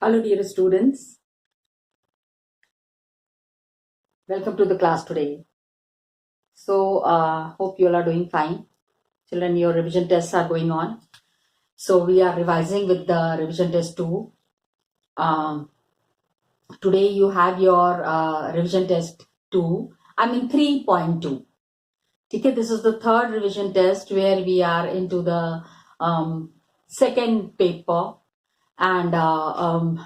Hello dear students, welcome to the class today. So hope you all are doing fine. Children, your revision tests are going on. So we are revising with the revision test 2. Today you have your revision test 2. I mean 3.2. Okay, this is the third revision test where we are into the second paper, and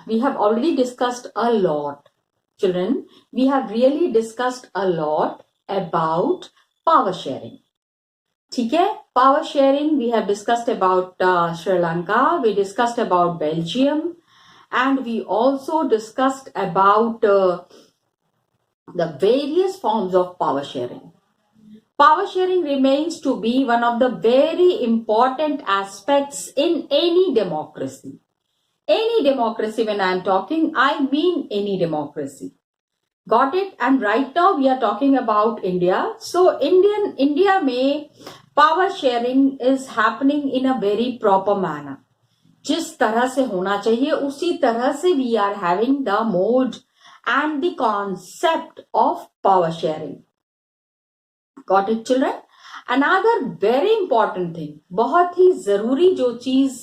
we have already discussed a lot. Children, we have really discussed a lot about power sharing. Okay, power sharing, we have discussed about Sri Lanka, we discussed about Belgium, and we also discussed about the various forms of power sharing. Power sharing remains to be one of the very important aspects in any democracy. Any democracy, when I am talking, I mean any democracy. Got it? And right now we are talking about India. So India में power sharing is happening in a very proper manner. जिस तरह से होना चाहिए उसी तरह से we are having the mode and the concept of power sharing. Got it, children? Another very important thing, बहुत ही जरूरी जो चीज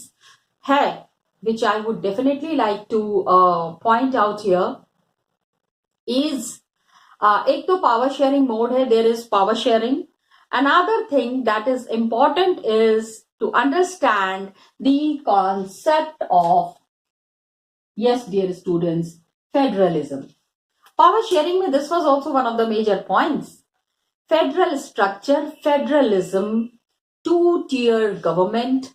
है, which I would definitely like to point out here, is एक तो power sharing mode है, there is power sharing. Another thing that is important is to understand the concept of, yes dear students, federalism. Power sharing में this was also one of the major points. Federal structure, federalism, two-tier government,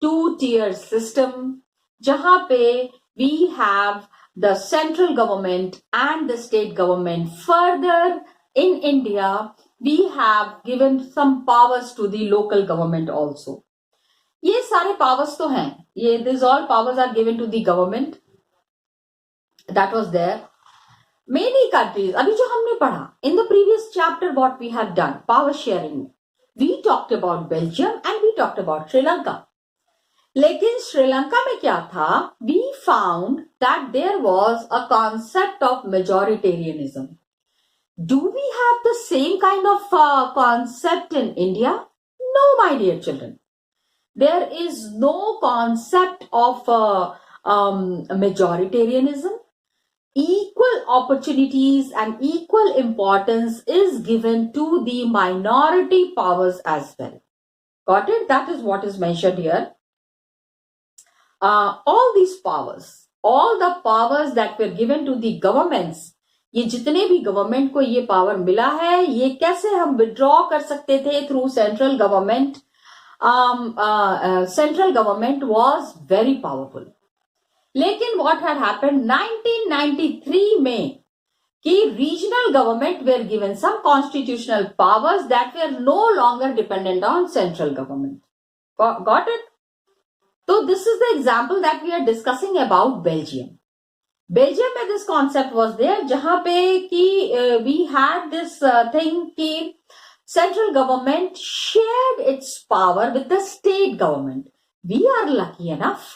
two-tier system, जहाँ पे we have the central government and the state government. Further, in India, we have given some powers to the local government also. ये सारे powers तो हैं. ये these all powers are given to the government. That was there. Many countries, अभी जो हमने पढ़ा in the previous chapter, what we have done, power sharing, we talked about Belgium and we talked about Sri Lanka. लेकिन श्रीलंका में क्या था? We found that there was a concept of majoritarianism. Do we have the same kind of concept in India? No, my dear children. There is no concept of majoritarianism. Equal opportunities and equal importance is given to the minority powers as well. Got it? That is what is mentioned here. All these powers, all the powers that were given to the governments, ये जितने भी government को ये power मिला है, ये कैसे हम विड्रॉ कर सकते थे through central government. Central government was very powerful. लेकिन व्हाट हैड हैपेंड 1993 में कि regional government were given some constitutional powers that were no longer dependent on central government. Got it? तो this is the example that we are discussing about Belgium. Belgium में this concept was there जहां पे कि we had this thing कि central government shared its power with the state government. We are lucky enough.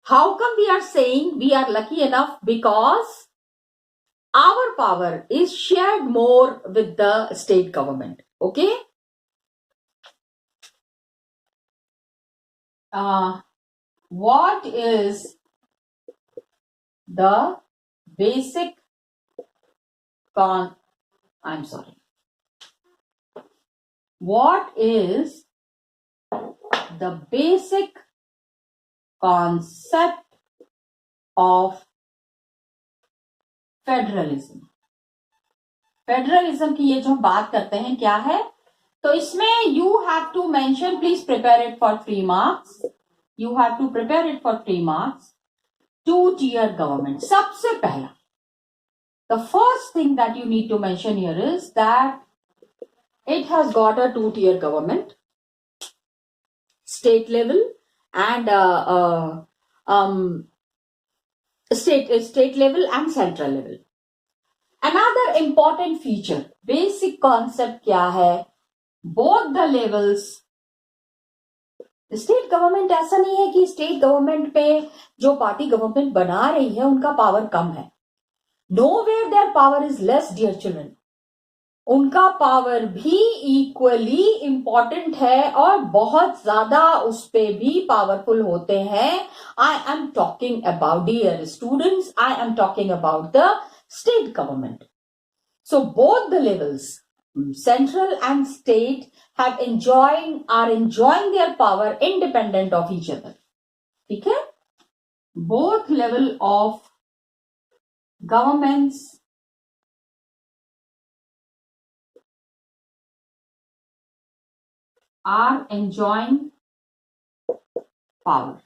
How come we are saying we are lucky enough? Because our power is shared more with the state government. Okay? What is the basic What is the basic concept of federalism? Federalism की ये जो हम बात करते हैं क्या है? तो इसमें you have to mention, please prepare it for 3 marks. You have to prepare it for 3 marks. two-tier government. सबसे पहला, the first thing that you need to mention here is that it has got a two-tier government, state level and state level and central level. Another important feature, basic concept क्या है? Both the levels state government ऐसा नहीं है कि state government पे जो party government बना रही है उनका पावर कम है. Nowhere their power is less, dear children. उनका पावर भी इक्वली इंपॉर्टेंट है और बहुत ज्यादा उस पे भी पावरफुल होते हैं. I am talking about, dear students, I am talking about the state government. So both the levels, central and state, are enjoying their power independent of each other. ठीक है? Both level of governments are enjoying power.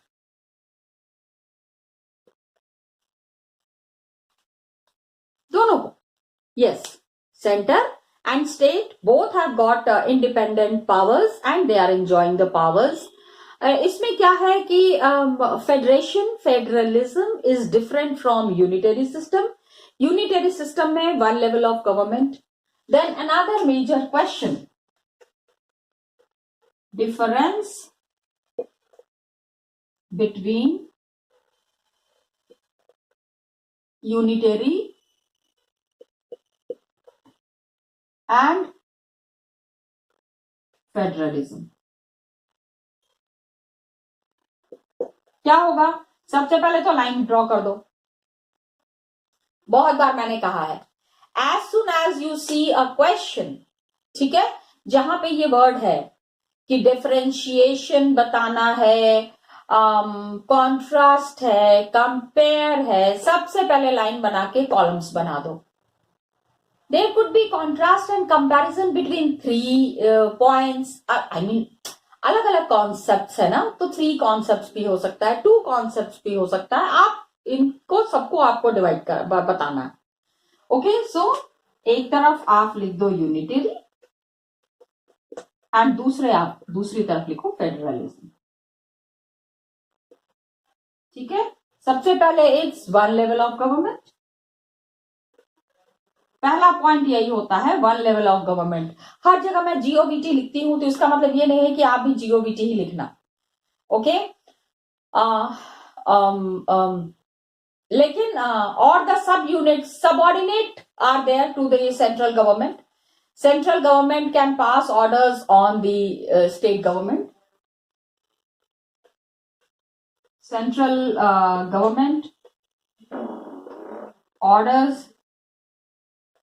दोनों को, yes, center and state both have got independent powers and they are enjoying the powers. इसमें क्या है कि federalism is different from unitary system. Unitary system में one level of government. Then another major question, difference between unitary and federalism. क्या होगा? सबसे पहले तो लाइन ड्रॉ कर दो. बहुत बार मैंने कहा है, as soon as you see a question, ठीक है, जहां पे ये वर्ड है कि डिफरेंशिएशन बताना है, कॉन्ट्रास्ट है, कंपेयर है, सबसे पहले लाइन बना के कॉलम्स बना दो. There could be contrast and comparison between 3 points. I mean अलग अलग कॉन्सेप्ट्स है ना, तो 3 कॉन्सेप्ट्स भी हो सकता है, 2 कॉन्सेप्ट्स भी हो सकता है. आप इनको सबको आपको डिवाइड कर बताना है. ओके, सो एक तरफ आप लिख दो यूनिटरी एंड दूसरी तरफ लिखो फेडरलिज्म. ठीक है, सबसे पहले it's one level of government. पहला पॉइंट यही होता है, वन लेवल ऑफ गवर्नमेंट. हर जगह मैं जीओबीटी लिखती हूं तो इसका मतलब ये नहीं है कि आप भी जीओबीटी ही लिखना. ओके, लेकिन और the sub unit subordinate are there to the central government. Central government can pass orders on the state government. Central government orders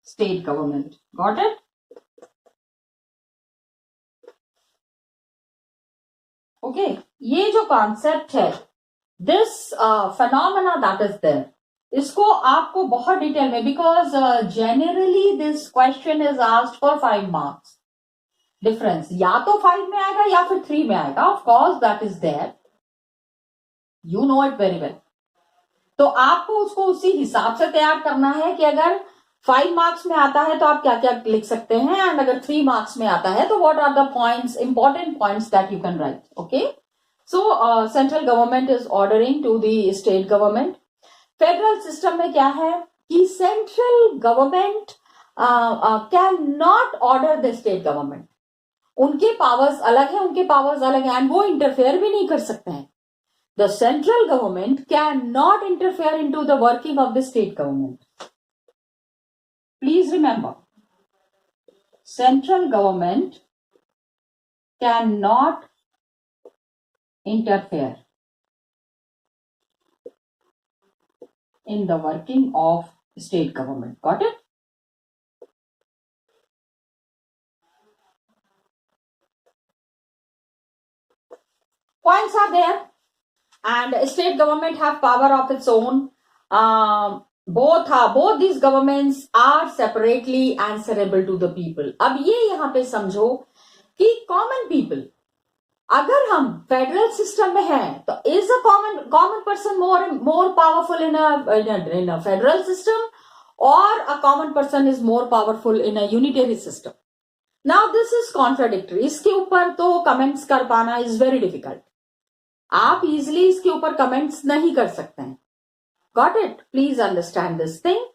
state government. Got it? Okay. ये जो concept है, this phenomena that is there, इसको आपको बहुत detail में, because generally this question is asked for 5 marks. Difference या तो 5 में आएगा या फिर 3 में आएगा. Of course that is there, you know it very well. तो आपको उसको उसी हिसाब से तैयार करना है कि अगर 5 मार्क्स में आता है तो आप क्या क्या लिख सकते हैं, एंड अगर 3 मार्क्स में आता है तो what are the points, important points that you can write. Okay, so central government is ordering to the state government. Federal system में क्या है कि central government can not order the state government. उनके powers अलग है, and वो interfere भी नहीं कर सकते हैं. The central government can not interfere into the working of the state government. Please remember, central government can not interfere in the working of state government. Got it? Points are there, and state government have power of its own. Both these governments are separately answerable to the people. अब ये यहाँ पे समझो कि common people, अगर हम federal system में हैं तो is a common person more powerful in a federal system, और a common person is more powerful in a unitary system. Now this is contradictory. इसके ऊपर तो कमेंट्स कर पाना इज वेरी डिफिकल्ट. आप इजिली इसके ऊपर कमेंट्स नहीं कर सकते हैं. Got it? Please understand this thing.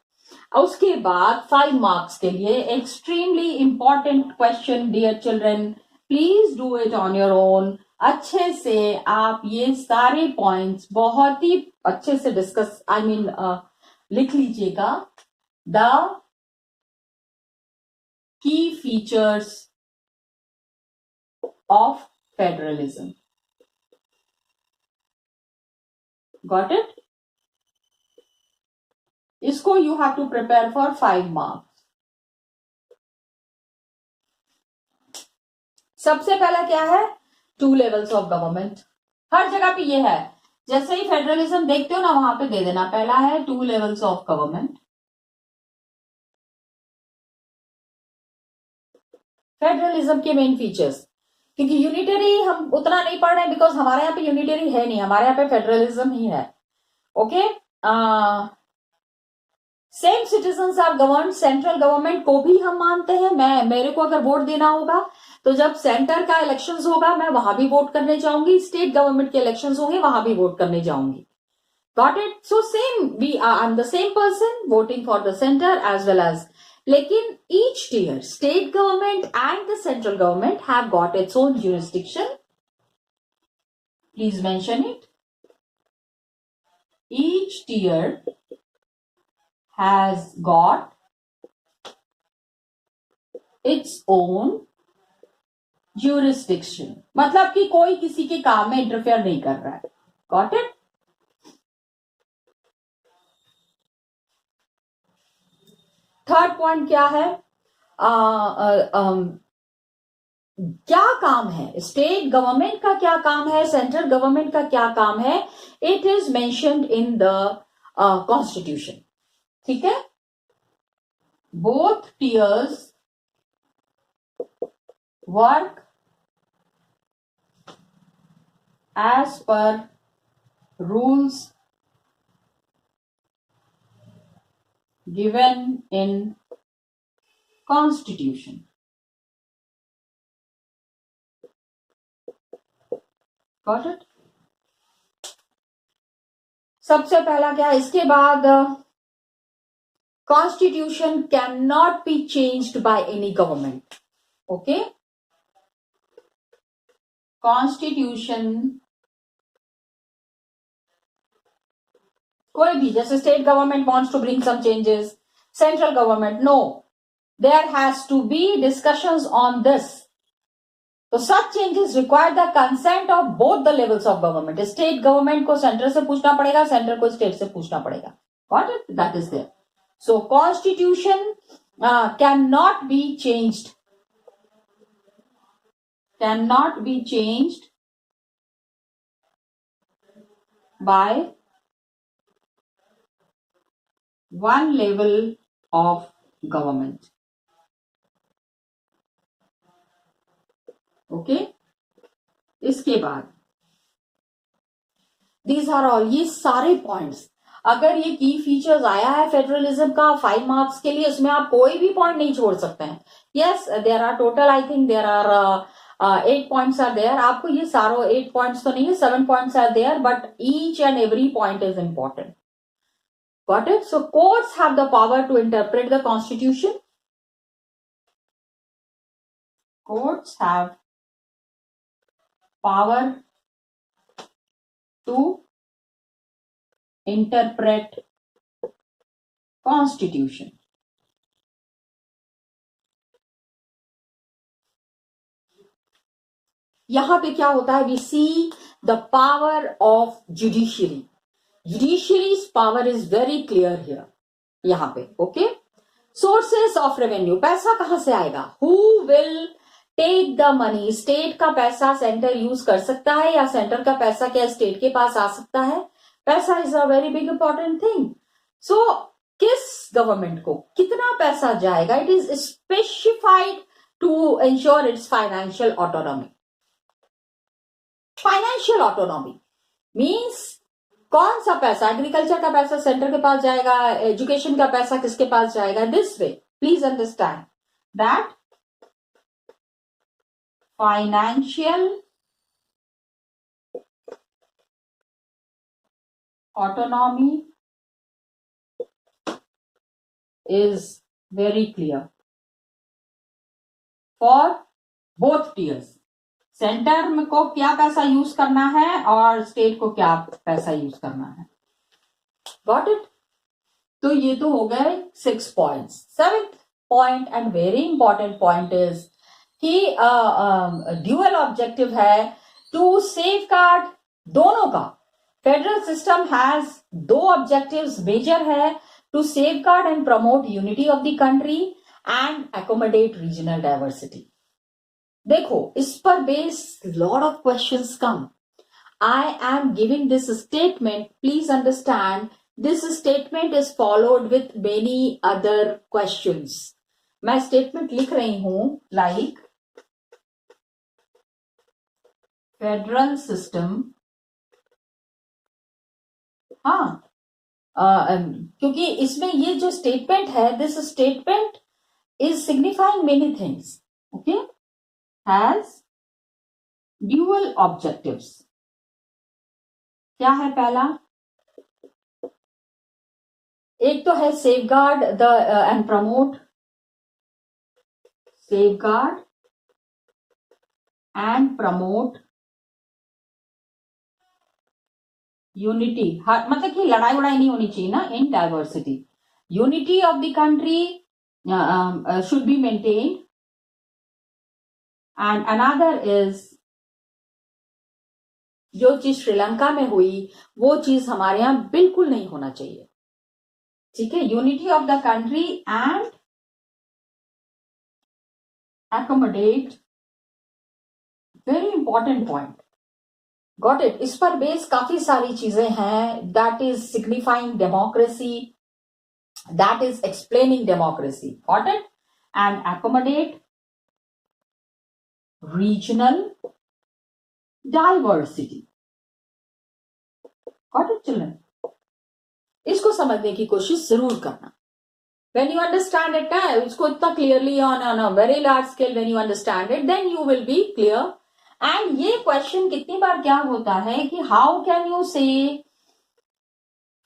उसके बाद 5 मार्क्स के लिए extremely important question, dear children, please do it on your own. अच्छे से आप ये सारे पॉइंट्स बहुत ही अच्छे से डिस्कस लिख लीजिएगा. The key features of federalism. Got it? इसको you have to prepare for 5 marks. सबसे पहला क्या है? 2 लेवल्स ऑफ गवर्नमेंट. हर जगह पे ये है. जैसे ही फेडरलिज्म देखते हो ना, वहां पे दे देना. पहला है 2 लेवल्स ऑफ गवर्नमेंट. फेडरलिज्म के मेन फीचर्स, क्योंकि यूनिटरी हम उतना नहीं पढ़ रहे हैं, बिकॉज हमारे यहाँ पे यूनिटरी है नहीं, हमारे यहाँ पे फेडरलिज्म ही है. Okay. Same citizens are govern. Central government को भी हम मानते हैं. मेरे को अगर वोट देना होगा तो जब सेंटर का इलेक्शंस होगा मैं वहां भी वोट करने जाऊंगी. स्टेट गवर्नमेंट के इलेक्शंस होंगे वहां भी वोट करने जाऊंगी. Got it? So same, I am the same person voting for the centre as well as. लेकिन each tier, state government and the central government have got its own jurisdiction. Please mention it. Each tier has got its own jurisdiction. मतलब कि कोई किसी के काम में interfere नहीं कर रहा है. Got it? थर्ड पॉइंट क्या है? क्या काम है स्टेट गवर्नमेंट का, क्या काम है सेंट्रल गवर्नमेंट का, क्या काम है? It is mentioned in the constitution. ठीक है. Both tiers work as per rules given in constitution. Got it? सबसे पहला क्या है? इसके बाद constitution cannot be changed by any government. Okay? Constitution कोई भी, जैसे state government wants to bring some changes, central government, no, there has to be discussions on this. So such changes require the consent of both the levels of government. State government को centre से पूछना पड़ेगा, centre को state से पूछना पड़ेगा. Got it? That is there. So constitution cannot be changed. Cannot be changed by one level of government. Okay? इसके बाद these are all, ये सारे पॉइंट्स. अगर ये की फीचर्स आया है फेडरलिज्म का 5 मार्क्स के लिए, उसमें आप कोई भी पॉइंट नहीं छोड़ सकते हैं. Yes, there are total, I think there are 8 points are there. आपको ये सारों 8 पॉइंट्स तो नहीं है, 7 points are there, but each and every point is important. Got it? So courts have the power to interpret the constitution. Courts have power to interpret constitution. यहां पे क्या होता है? We see the power of judiciary. Judiciary's power is very clear here. यहां पे. Okay? Sources of revenue. पैसा कहां से आएगा? Who will take the money? State का पैसा सेंटर यूज कर सकता है या सेंटर का पैसा क्या स्टेट के पास आ सकता है? पैसा is a very big important thing. So किस गवर्नमेंट को कितना पैसा जाएगा? It is specified to ensure its financial autonomy. Financial autonomy means कौन सा पैसा, एग्रीकल्चर का पैसा सेंटर के पास जाएगा, एजुकेशन का पैसा किसके पास जाएगा? This way please understand that financial autonomy is very clear for both tiers, centre में को क्या पैसा यूज करना है और स्टेट को क्या पैसा यूज करना है. Got it. तो ये तो हो गए 6 points. 7th point and very important point is कि ड्यूअल ऑब्जेक्टिव है टू सेफगार्ड दोनों का. Federal system has 2 objectives major है, to safeguard and promote unity of the country and accommodate regional diversity. देखो इस पर base lot of questions come. I am giving this statement. Please understand, this statement is followed with many other questions. मैं statement लिख रही हूं like federal system. हाँ, क्योंकि इसमें ये जो statement है, this statement is signifying many things. Okay, has dual objectives. क्या है पहला? एक तो है safeguard the end promote, safeguard and promote unity. मतलब कि लड़ाई वड़ाई नहीं होनी चाहिए ना in diversity. Unity of the country should be maintained. And another is जो चीज श्रीलंका में हुई वो चीज हमारे यहां बिल्कुल नहीं होना चाहिए. ठीक है, unity of the country and accommodate. Very important point. Got it. इस पर बेस काफी सारी चीजें हैं. That is signifying democracy, that is explaining democracy. Got it. And accommodate regional diversity. Got it children. इसको समझने की कोशिश जरूर करना. When you understand it, इसको इतना clearly on a very large scale, when you understand it, then you will be clear. And ये question कितनी बार क्या होता है कि how can you say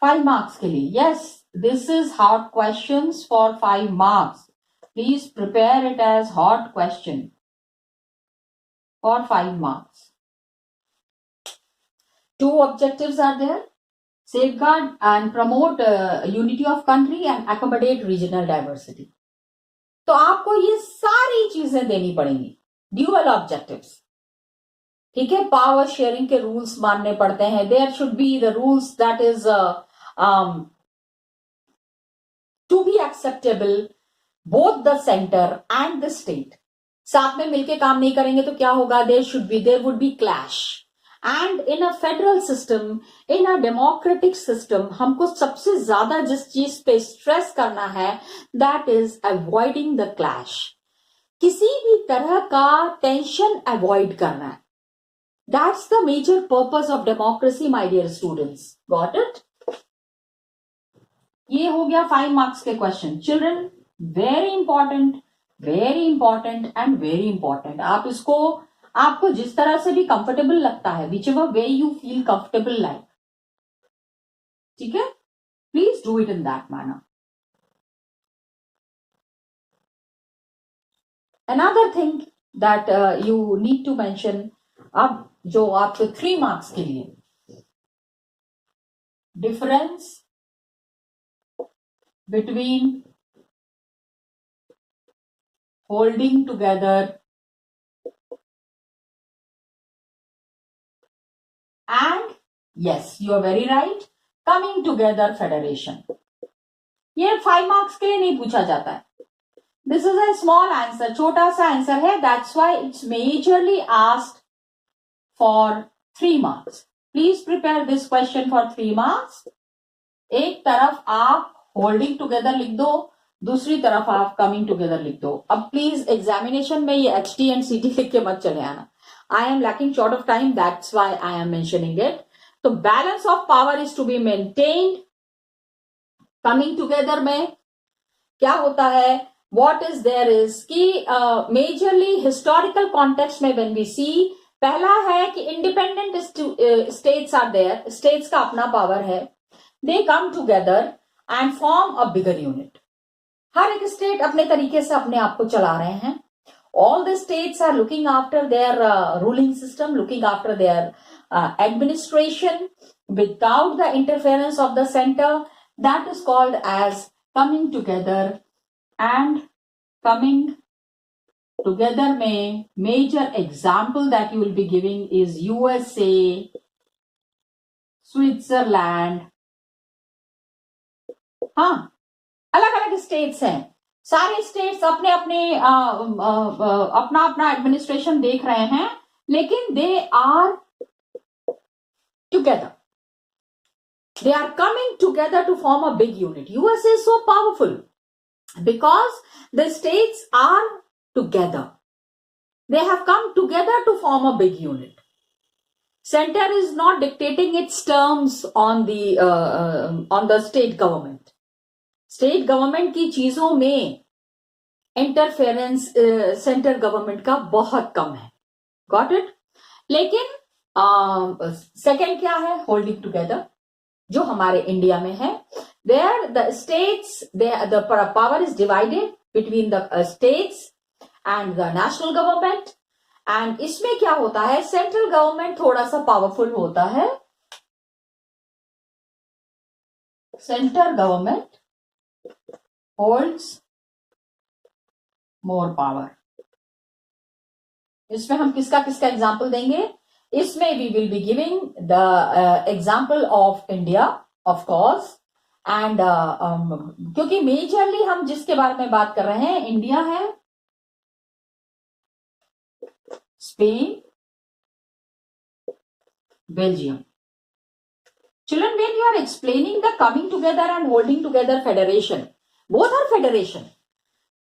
5 marks के लिए? Yes, this is hot questions for 5 marks. Please prepare it as hot question for 5 marks. 2 objectives are there. Safeguard and promote unity of country and accommodate regional diversity. तो आपको ये सारी चीजें देनी पड़ेंगी. Dual objectives. ठीक है, पावर शेयरिंग के रूल्स मानने पड़ते हैं. There should be the rules that is to be acceptable both the centre and the state. साथ में मिलके काम नहीं करेंगे तो क्या होगा? There would be clash. And in a federal system, in a democratic system, हमको सबसे ज्यादा जिस चीज पे स्ट्रेस करना है that is avoiding the clash. किसी भी तरह का टेंशन अवॉइड करना है. That's the major purpose of democracy my dear students. Got it. ये हो गया 5 मार्क्स के question. Children, very important and very important. आप इसको आपको जिस तरह से भी कंफर्टेबल लगता है, whichever way you feel comfortable like. ठीक है, please do it in that manner. Another thing that you need to mention, अब जो आपके 3 मार्क्स के लिए, difference between holding together and yes, you are very right, coming together federation. ये 5 marks के लिए नहीं पूछा जाता है. This is a small answer, छोटा सा आंसर है. that's why it's majorly asked for 3 marks. Please prepare this question for 3 marks. एक तरफ आप होल्डिंग टुगेदर लिख दो, दूसरी तरफ आप कमिंग टुगेदर लिख दो. अब प्लीज एग्जामिनेशन में ये HT and CT लिख के मत चले आना. I am lacking short of time, that's why I am mentioning it. So balance of power is to be maintained. Coming together में क्या होता है? What is there is कि majorly historical context में when we see, पहला है कि independent states are there. States का अपना power है. They come together and form a bigger unit. हर एक स्टेट अपने तरीके से अपने आप को चला रहे हैं. All the states are looking after their ruling system, looking after their administration without the interference of the center. That is called as coming together. And coming together में major example that you will be giving is USA, Switzerland. हाँ, अलग अलग states हैं, सारे states अपने अपने अपना अपना एडमिनिस्ट्रेशन देख रहे हैं, लेकिन they are together, they are coming together to form a big unit. USA is so powerful because the states are together. They have come together to form a big unit. Center is not dictating its terms on the state government. State government की चीजों में interference central government का बहुत कम है. Got it. लेकिन second क्या है? Holding together, जो हमारे इंडिया में है. There the states, the power is divided between the states and the national government. And इसमें क्या होता है? सेंट्रल गवर्नमेंट थोड़ा सा पावरफुल होता है. Central government holds more power. इसमें हम किसका किसका एग्जाम्पल देंगे? इसमें we will be giving the example of India, of course, and क्योंकि मेजरली हम जिसके बारे में बात कर रहे हैं इंडिया है, Spain, Belgium. Children, when you are explaining the coming together and holding together federation, both are federation.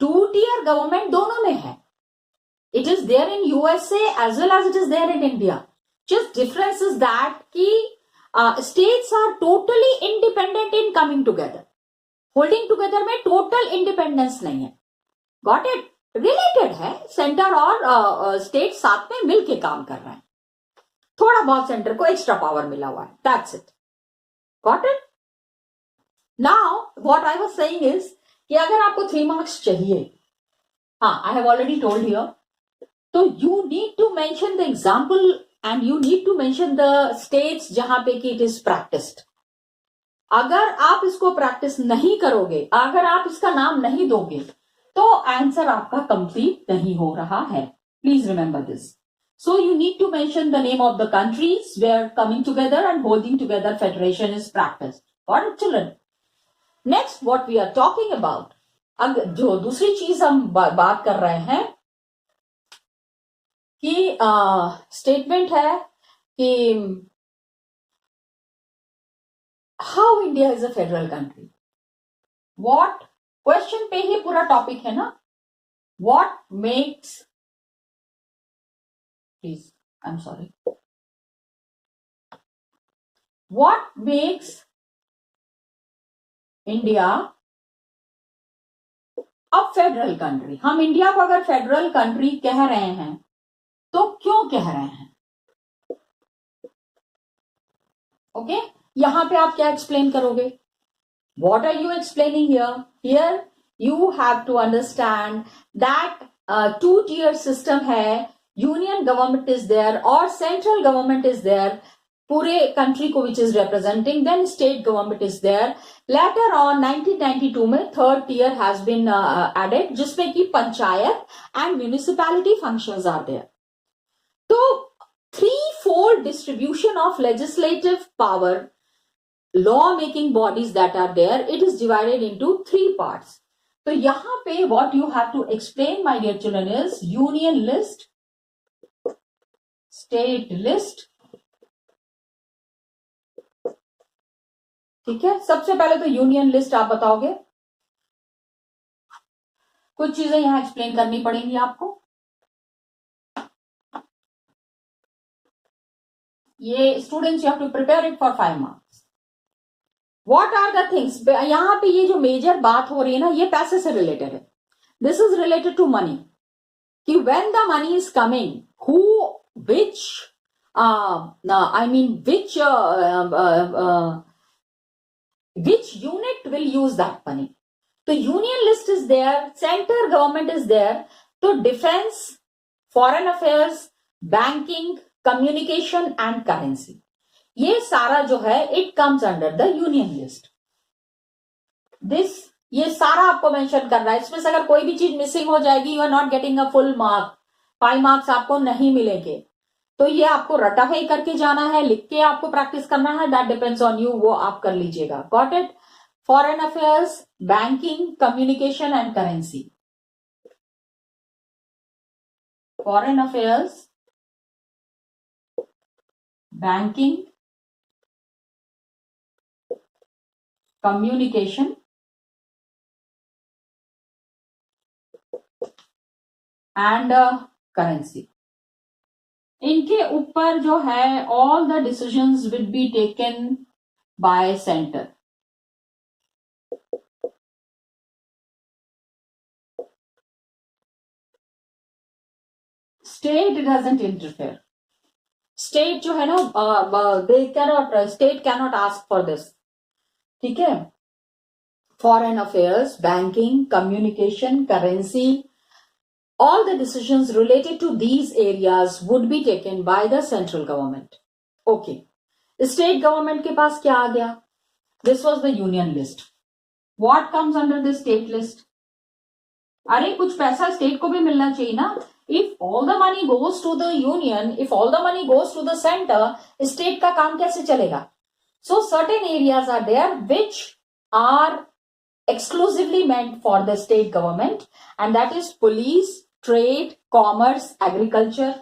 Two-tier government दोनों में है. It is there in USA as well as it is there in India. Just difference is that कि states are totally independent in coming together. Holding together में total independence नहीं है. Got it? Related है, center और state साथ में मिल के काम कर रहे हैं. थोड़ा बहुत center को extra power मिला हुआ है. That's it. Got it? Now, what I was saying is कि अगर आपको 3 marks चाहिए, हाँ, I have already told you, तो you need to mention the example and you need to mention the states जहां पे कि it is practiced. अगर आप इसको प्रैक्टिस नहीं करोगे, अगर आप इसका नाम नहीं दोगे, तो आंसर आपका कंप्लीट नहीं हो रहा है. Please remember this. So you need to mention the name of the countries where coming together and holding together federation is practiced. Got it, children? Next, what we are talking about, जो दूसरी चीज हम बात कर रहे हैं कि statement है कि how India is a federal country. What question पे ही पूरा टॉपिक है ना. What makes, please, I'm sorry. What makes India अब फेडरल कंट्री? हम इंडिया को अगर फेडरल कंट्री कह रहे हैं तो क्यों कह रहे हैं? ओके, यहां पे आप क्या एक्सप्लेन करोगे? What are you explaining here? Here you have to understand that two-tier system है. Union government is there or central government is there, पूरे कंट्री को which is representing, then state government is there. Later on 1992 में third tier has been added, जिसमें कि panchayat and municipality functions are there. तो threefold distribution of legislative power, law making bodies that are there, it is divided into 3 parts. तो यहां पे what you have to explain, my dear children, is union list, state list. ठीक है, सबसे पहले तो union list आप बताओगे. कुछ चीजें यहां एक्सप्लेन करनी पड़ेंगी आपको. ये students you have to prepare it for 5 marks. What are the things? यहां पे ये जो मेजर बात हो रही है ना, ये पैसे से रिलेटेड है. This is related to money. कि when the money is coming, who, which, I mean which unit will use that money? The union list is there, center government is there. तो defence, foreign affairs, banking, communication and currency, ये सारा जो है it comes under the union list. ये सारा आपको mention करना है. इसमें से अगर कोई भी चीज मिसिंग हो जाएगी, you are not getting a full mark, 5 marks आपको नहीं मिलेंगे. तो ये आपको रटा हुई करके जाना है, लिख के आपको प्रैक्टिस करना है. दैट डिपेंड्स ऑन यू, वो आप कर लीजिएगा. Got it? Foreign affairs, banking, communication and currency. Foreign affairs, banking, communication and currency. इनके ऊपर जो है all the decisions will be taken by centre. State doesn't interfere. State जो है ना, they cannot, state cannot ask for this. ठीक है? Foreign affairs, banking, communication, currency, all the decisions related to these areas would be taken by the central government. Okay. State government के पास क्या आ गया? This was the union list. What comes under the state list? अरे कुछ पैसा state को भी मिलना चाहिए ना. If all the money goes to the union, if all the money goes to the center, state का काम कैसे चलेगा? So certain areas are there which are exclusively meant for the state government, and that is police, trade, commerce, agriculture.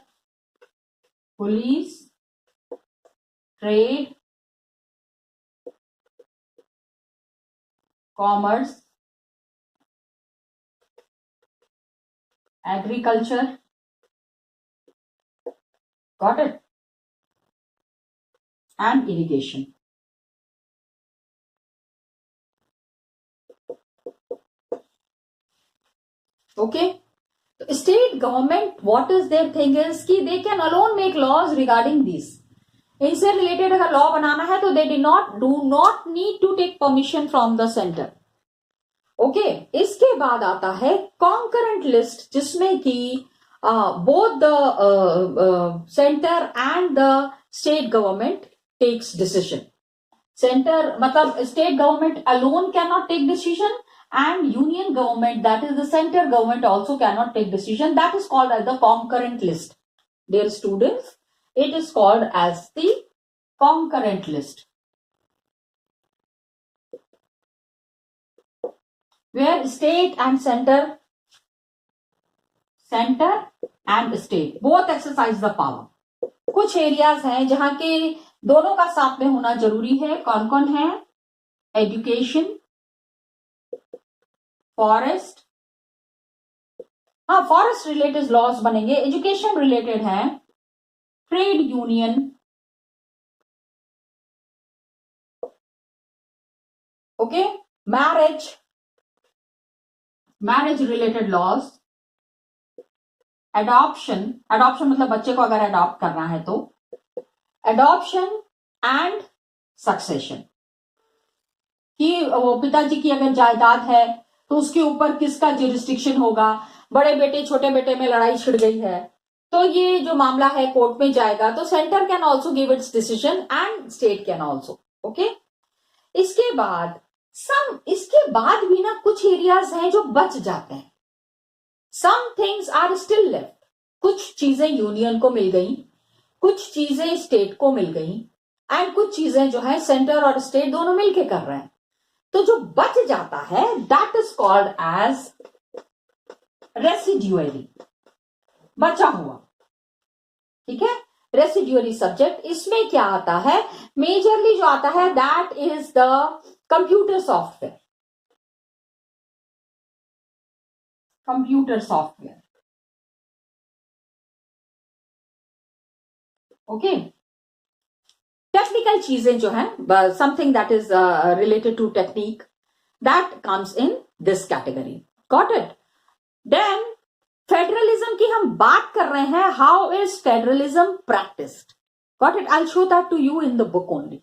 Police, trade, commerce, agriculture. Got it? And irrigation. Okay? State government, what is their thing is कि they can alone make laws regarding these. इनसे related अगर law बनाना है तो they do not need to take permission from the center. Okay. इसके बाद आता है concurrent list, जिसमें कि both the center and the state government takes decision. Center मतलब state government alone cannot take decision, and union government, that is the center government, also cannot take decision. That is called as the concurrent list. Dear students, it is called as the concurrent list, where state and center and state both exercise the power. कुछ areas हैं जहां के दोनों का साथ में होना जरूरी है. कौन कौन है? Education, forest. हाँ, फॉरेस्ट रिलेटेड लॉज बनेंगे. एजुकेशन रिलेटेड है trade union, okay. Marriage related laws, adoption मतलब बच्चे को अगर एडॉप्ट करना है तो, एडॉप्शन एंड सक्सेशन, कि वो पिताजी की अगर जायदाद है तो उसके ऊपर किसका जुरिस्डिक्शन होगा. बड़े बेटे छोटे बेटे में लड़ाई छिड़ गई है तो ये जो मामला है कोर्ट में जाएगा. तो centre can also give its decision and state can also. Okay. इसके बाद भी ना कुछ एरियाज हैं जो बच जाते हैं. Some things are still left. कुछ चीजें यूनियन को मिल गई, कुछ चीजें स्टेट को मिल गई, एंड कुछ चीजें जो है सेंटर और स्टेट दोनों मिलके कर रहे हैं. तो जो बच जाता है that is called as residuary, बचा हुआ. ठीक है? Residuary subject. इसमें क्या आता है? मेजरली जो आता है that is the computer software. Okay. Technical चीजें जो है, something that is related to technique, that comes in this category. Got it? Then federalism की हम बात कर रहे हैं. How is federalism practised? Got it? I show that to you in the book only.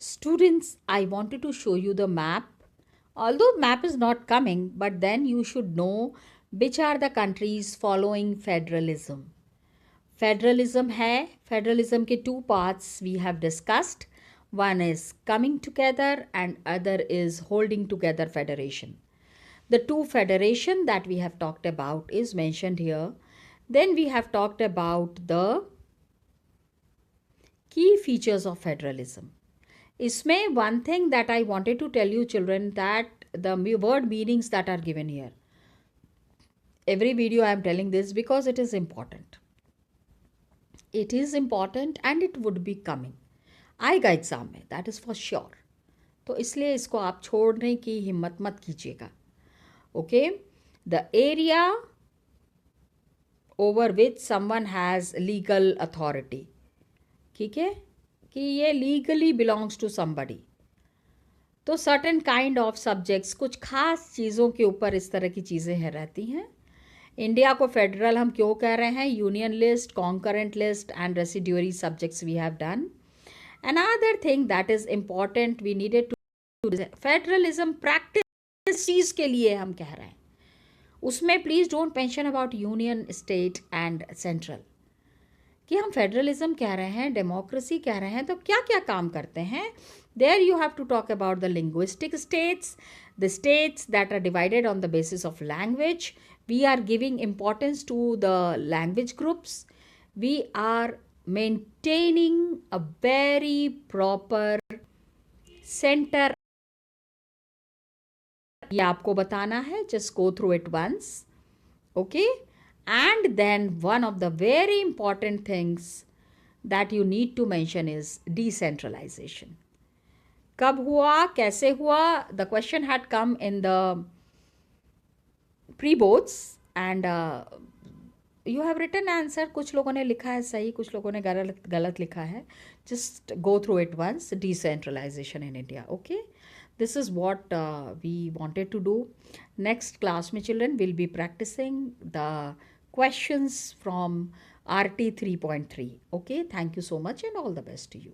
Students, I wanted to show you the map. Although map is not coming, but then you should know Which are the countries following federalism? Federalism है, federalism के two parts we have discussed. One is coming together and other is holding together federation. The two federation that we have talked about is mentioned here. Then we have talked about the key features of federalism. इसमें one thing that I wanted to tell you children, that the word meanings that are given here. Every video I am telling this because it is important. It is important and it would be coming. आएगा exam में, that is for sure. तो इसलिए इसको आप छोड़ने की हिम्मत मत कीजिएगा. Okay, the area over which someone has legal authority. ठीक है, कि ये लीगली बिलोंग्स टू समबडी. तो सर्टेन काइंड ऑफ सब्जेक्ट्स, कुछ खास चीज़ों के ऊपर इस तरह की चीज़ें हैं रहती हैं. इंडिया को फेडरल हम क्यों कह रहे हैं? Union list, concurrent list and residuary subjects we have done. Another thing that is important we needed to federalism practice चीज़ के लिए हम कह रहे हैं. उसमें please don't mention about union, state and central. कि हम फेडरलिज्म कह रहे हैं, डेमोक्रेसी कह रहे हैं, तो क्या क्या काम करते हैं. There you have to talk about the linguistic states, the states that are divided on the basis of language. We are giving importance to the language groups. We are maintaining a very proper center. ये आपको बताना है, just go through it once. Okay, and then one of the very important things that you need to mention is decentralization. कब हुआ, कैसे हुआ? The question had come in the pre-boards and you have written answer. कुछ लोगों ने लिखा है सही, कुछ लोगों ने गलत लिखा है. Just go through it once. Decentralisation in India. Okay, this is what we wanted to do. Next class में children will be practising the questions from RT 3.3. Okay, thank you so much and all the best to you.